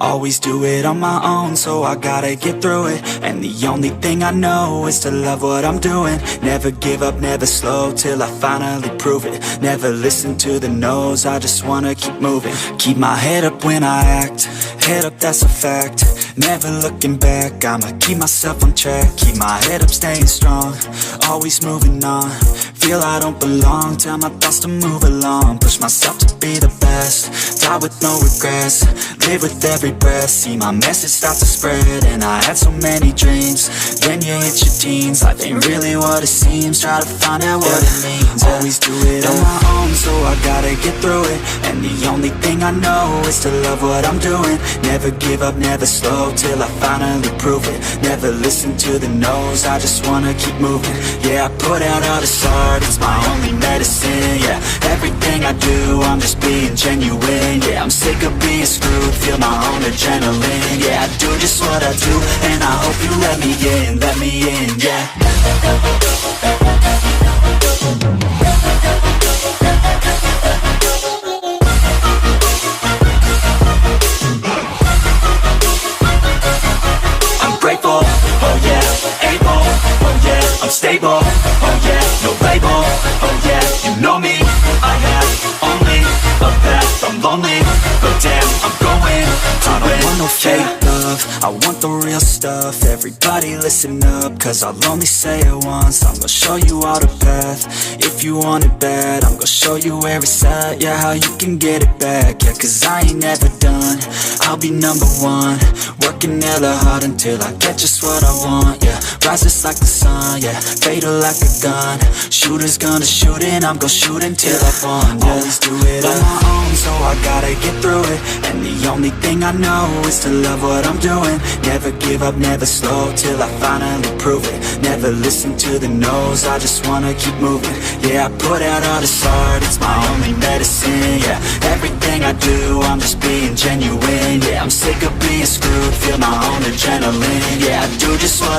Always do it on my own, so I gotta get through it. And the only thing I know is to love what I'm doing. Never give up, never slow, till I finally prove it. Never listen to the no's, I just wanna keep moving. Keep my head up when I act, head up, that's a fact. Never looking back, I'ma keep myself on track. Keep my head up, staying strong, always moving on. Feel I don't belong, tell my thoughts to move along. Push myself to be the best, die with no regrets. Live with every breath, see my message start to spread. And I had so many dreams, then you hit your teens. Life ain't really what it seems, try to find out what it means. Always do it on my own, so I gotta get through it. And the only thing I know is to love what I'm doing. Never give up, never slow, till I finally prove it. Never listen to the no's, I just wanna keep moving. Yeah, I put out all this art, it's my only medicine. Yeah, everything I do, I'm just being genuine. Yeah, I'm sick of being screwed, feel my own adrenaline. Yeah, I do just what I do, and I hope you let me in, yeah. I'm grateful, oh yeah, able, oh yeah, I'm stable, oh yeah, no label, oh yeah, you know me, I have only a path, I'm lonely, but damn, I'm going to I don't want no fake love, I want the real stuff. Everybody listen up, cause I'll only say it once. I'm gonna show you all the path, if you want it bad. I'm gonna show you where it's at, yeah, how you can get it back. Yeah, cause I ain't never done, I'll be number one. Working hella hard until I get just what I want, yeah. Rises like the sun, yeah, fatal like a gun. Shooter's gonna shoot and I'm gonna shoot until I won, yeah. Always do it on my own, so I gotta get through it. And the only thing I know is to love what I'm doing. Never give up, never slow, till I finally prove it. Never listen to the no's, I just wanna keep moving. Yeah, I put out all this art, it's my only medicine. Yeah, everything I do, I'm just being genuine. Yeah, I'm sick of being screwed, feel my own adrenaline. Yeah, I do just what